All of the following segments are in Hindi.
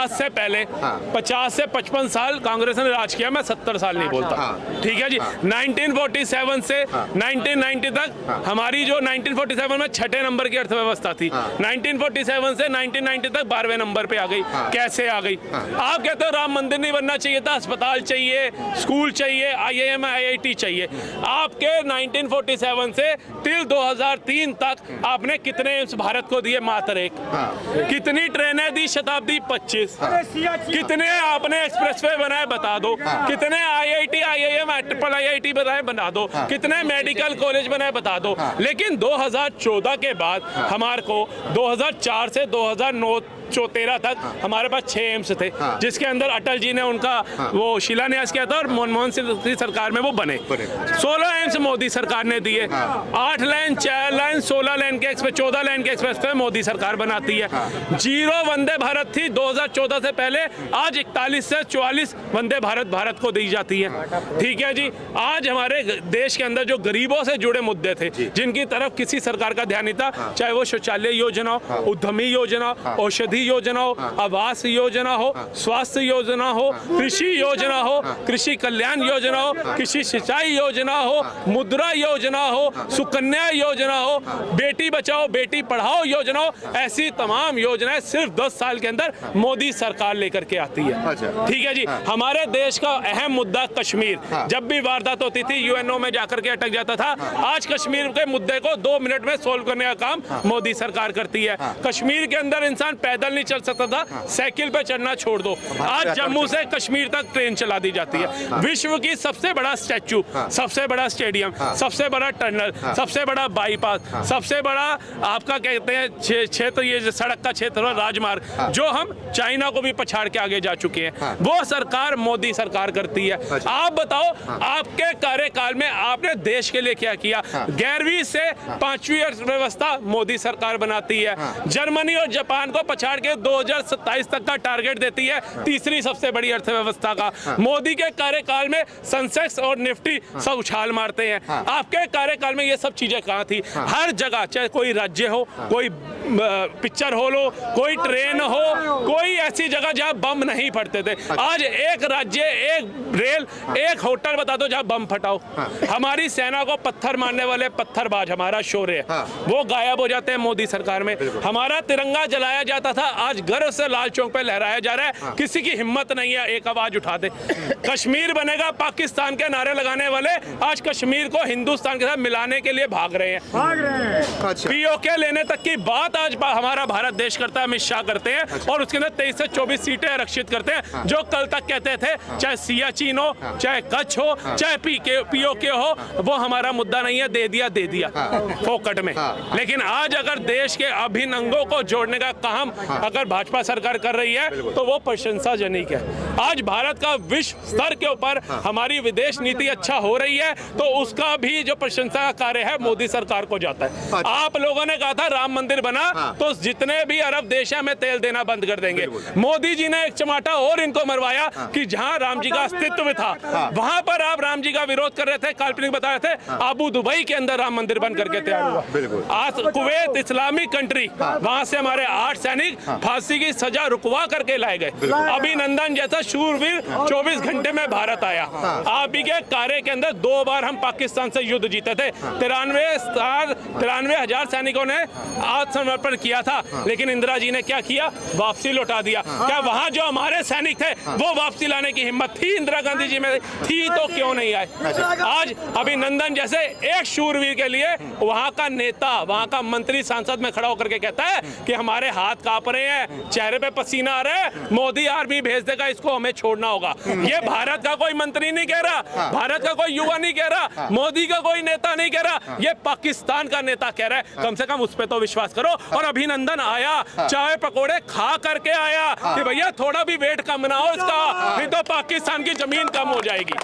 आज से पहले 50 से 55 साल कांग्रेस ने राज किया, मैं 70 साल नहीं बोलता, ठीक है जी। 1947 से 1990 तक हमारी जो 1947 में 6 नंबर की अर्थव्यवस्था थी, 1947 से 1990 तक 12वें नंबर पे आ गई। कैसे आ गई? आप कहते हो राम मंदिर नहीं बनना चाहिए था, अस्पताल चाहिए, स्कूल चाहिए, IIM IIT चाहिए। आपके 1947 से टिल 2003 तक आपने कितने एम्स भारत को दिए? मात्र एक। कितनी ट्रेनें दी? शताब्दी 25। कितने आपने एक्सप्रेसवे बनाए? बता दो। कितने IIT IIM IIT बनाए? बना दो। कितने मेडिकल कॉलेज बनाए? बता दो। लेकिन 2014 के बाद हमारे को 2004 से 2009-13 तक हमारे पास 6 एम्स थे, जिसके अंदर अटल जी ने उनका वो शिलान्यास किया था और मनमोहन सिंह की सरकार में वो बने। 16 एम्स मोदी सरकार ने दिए। 8 लाइन, 4 लाइन, 16 लाइन के एक्सप्रेस, 14 लाइन के एक्सप्रेस पे मोदी सरकार बनाती है। 0 वंदे भारत थी 2014 से पहले, आज 41 से 44 वंदे भारत को दी जाती है, ठीक है जी। आज हमारे देश के अंदर जो गरीबों से जुड़े मुद्दे थे, जिनकी तरफ किसी सरकार का ध्यान नहीं था, चाहे वो शौचालय योजना हो, उद्यमी योजना, औषधि योजना हो, आवास योजना हो, स्वास्थ्य योजना हो, कृषि योजना हो, कृषि कल्याण योजना हो, कृषि सिंचाई योजना हो, मुद्रा योजना हो, सुकन्या योजना हो, बेटी बचाओ बेटी पढ़ाओ योजना हो, ऐसी तमाम योजनाएं सिर्फ 10 साल के अंदर मोदी सरकार लेकर के आती है, ठीक है जी। हमारे देश का अहम मुद्दा कश्मीर, जब भी वारदात होती थी UNO में जाकर के अटक जाता था। आज कश्मीर के मुद्दे को 2 मिनट में सोल्व करने का काम मोदी सरकार करती है। कश्मीर के अंदर इंसान पैदल नहीं चल सकता था, साइकिल पे चढ़ना छोड़ दो। आज जम्मू से कश्मीर तक ट्रेन चला दी जाती है। विश्व की सबसे बड़ा स्टैच्यू, सबसे बड़ा स्टेडियम, सबसे बड़ा टनल, सबसे बड़ा बाईपास, सबसे बड़ा आपका कहते हैं क्षेत्र, ये जो सड़क का क्षेत्र है, राजमार्ग, जो हम चाइना को भी पछाड़ के आगे जा चुके हैं, वो सरकार मोदी सरकार करती है। आप बताओ, आपके कार्यकाल में आपने देश के लिए क्या किया? 11वीं से 5वीं अर्थव्यवस्था मोदी सरकार बनाती है। जर्मनी और जापान को पछाड़ के 2027 तक का टारगेट देती है, तीसरी सबसे बड़ी अर्थव्यवस्था का। मोदी के कार्यकाल में सेंसेक्स और निफ्टी सब उछाल मारते हैं। आपके कार्यकाल में ये सब चीजें कहाँ थी? हर जगह, चाहे कोई राज्य हो, कोई पिक्चर हॉल हो, कोई ट्रेन हो, कोई ऐसी जगह जहाँ बम नहीं फटते थे। आज एक राज्य, एक रेल, एक होटल बता दो जहाँ बम फटाओ। हमारी सेना को पत्थर मारने वाले पत्थरबाज हमारा शौर्य है, वो गायब हो जाते हैं मोदी सरकार में। हमारा तिरंगा जलाया जाता था, आज गर्व से लाल चौक पे लहराया जा रहा है। किसी की हिम्मत नहीं है एक आवाज उठा दे। कश्मीर बनेगा पाकिस्तान के नारे लगाने वाले आज कश्मीर को हिंदुस्तान के साथ मिलाने के लिए भाग रहे हैं। POK लेने तक की बात आज हमारा भारत देश करता है, अमित शाह करते हैं, और उसके अंदर 23 से 24 सीटें आरक्षित करते हैं। जो कल तक कहते थे चाहे सियाचिन हो, चाहे कच्छ हो, चाहे POK हो, वो हमारा मुद्दा नहीं है, दे दिया फोकट में। लेकिन आज अगर देश के अभिन्न अंगों को जोड़ने का काम अगर भाजपा सरकार कर रही है तो वो प्रशंसाजनक है। आज भारत का विश्व स्तर के ऊपर हमारी विदेश नीति अच्छा हो रही है, तो उसका भी जो प्रशंसा का कार्य है मोदी सरकार को जाता है। आप लोगों ने कहा था राम मंदिर बना तो जितने भी अरब देश है, हमें तेल देना बंद कर देंगे। मोदी जी ने एक चमाटा और इनको मरवाया कि जहां राम जी का अस्तित्व था, वहां पर आप राम जी का विरोध कर रहे थे, काल्पनिक बता रहे थे। अबू दुबई के अंदर राम मंदिर बन करके तैयार हुआ। आज कुवैत इस्लामिक कंट्री, वहां से हमारे 8 सैनिक फांसी की सजा रुकवा करके लाए गए। अभिनंदन जैसा शूरवीर 24 घंटे में भारत आया। आप ही के कार्य के अंदर 2 बार हम पाकिस्तान से युद्ध जीते थे। 93,000 सैनिकों ने आत्मसमर्पण किया था, लेकिन इंदिरा जी ने क्या किया? वापसी लौटा दिया। क्या वहां जो हमारे सैनिक थे वो वापसी लाने की हिम्मत थी इंदिरा गांधी जी में? थी तो क्यों नहीं आए? आज अभिनंदन जैसे एक शूरवीर के लिए वहां का नेता, वहां का मंत्री सांसद में खड़ा होकर के कहता है कि हमारे हाथ कांप रहे हैं, चेहरे पे पसीना आ रहा है, मोदी आर्मी भेज देगा, इसको हमें छोड़ना होगा। ये भारत का कोई मंत्री नहीं कह रहा, भारत का कोई युवा नहीं कह रहा, मोदी का कोई नेता नहीं कह रहा, ये पाकिस्तान का नेता कह रहा है। कम से कम उस पर तो विश्वास करो। और अभिनंदन आया, चाय पकौड़े खा करके आया कि भैया थोड़ा भी वेट कम ना हो इसका, नहीं तो पाकिस्तान की जमीन कम हो जाएगी।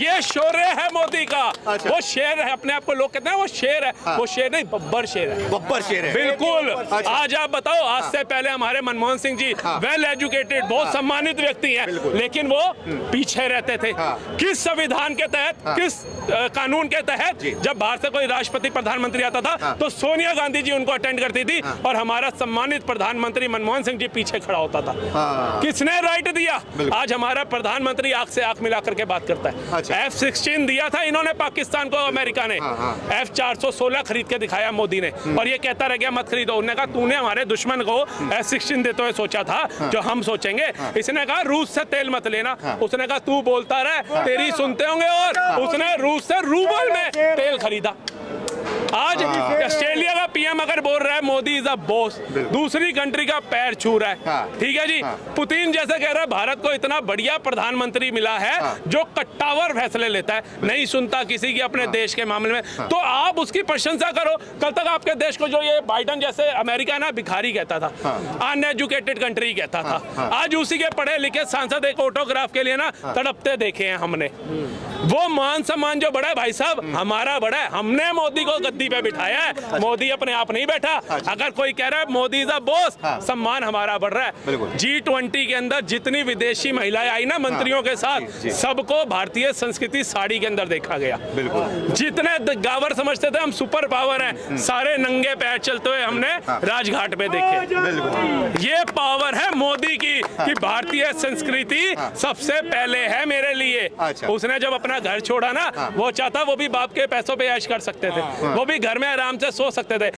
ये शौर्य है मोदी का। वो शेर है, अपने आप को लोग कहते हैं वो शेर है, वो शेर नहीं, बब्बर शेर है। बब्बर शेर है, बिल्कुल। आज आप बताओ, आज से पहले हमारे मनमोहन सिंह जी वेल एजुकेटेड, बहुत सम्मानित व्यक्ति हैं, लेकिन वो पीछे रहते थे। किस संविधान के तहत, किस कानून के तहत? जब बाहर से कोई राष्ट्रपति प्रधानमंत्री आता था तो सोनिया गांधी जी उनको अटेंड करती थी और हमारा सम्मानित प्रधानमंत्री मनमोहन सिंह जी पीछे खड़ा होता था। किसने राइट दिया? आज हमारा प्रधानमंत्री आंख से आंख मिला करके बात करता है। F-16 दिया था इन्होंने पाकिस्तान को, अमेरिका ने F-416 खरीद के दिखाया मोदी ने, और ये कहता रह गया मत खरीदो। उन्होंने कहा तूने हमारे दुश्मन को F-16 देते हुए सोचा था जो हम सोचेंगे। इसने कहा रूस से तेल मत लेना। उसने कहा तू बोलता रहे, तेरी सुनते होंगे। और उसने रूस से रूबल में तेल खरीदा। आज ऑस्ट्रेलिया का पीएम अगर बोल रहा है मोदी इज अ बॉस, दूसरी कंट्री का पैर छू रहा है, ठीक है जी। पुतिन जैसे कह रहा है भारत को इतना बढ़िया प्रधानमंत्री मिला है जो कट्टावर फैसले लेता है, नहीं सुनता किसी की अपने देश के मामले में, तो आप उसकी प्रशंसा करो। कल तक आपके देश को जो ये बाइडन जैसे अमेरिका ना भिखारी कहता था, अनएजुकेटेड कंट्री कहता था, आज उसी के पढ़े लिखे सांसद एक ऑटोग्राफ के लिए ना तड़पते देखे हैं हमने। वो मान सम्मान जो बड़ा है भाई साहब हमारा बड़ा है, हमने मोदी को गद्दी पे बिठाया है, मोदी अपने आप नहीं बैठा। अगर कोई कह रहा है मोदी इज अ बॉस, सम्मान हमारा बढ़ रहा है। G20 के अंदर जितनी विदेशी महिलाएं आई ना मंत्रियों के साथ, सबको भारतीय संस्कृति साड़ी के अंदर देखा गया। जितने गावर समझते थे हम सुपर पावर हैं, सारे नंगे पैर चलते हुए हमने राजघाट पे देखे। ये पावर है मोदी की कि भारतीय संस्कृति सबसे पहले है मेरे लिए। उसने जब अपना घर छोड़ा ना, वो चाहता वो भी बाप के पैसों पे ऐश कर सकते थे, वो भी घर में आराम से सो सकते थे।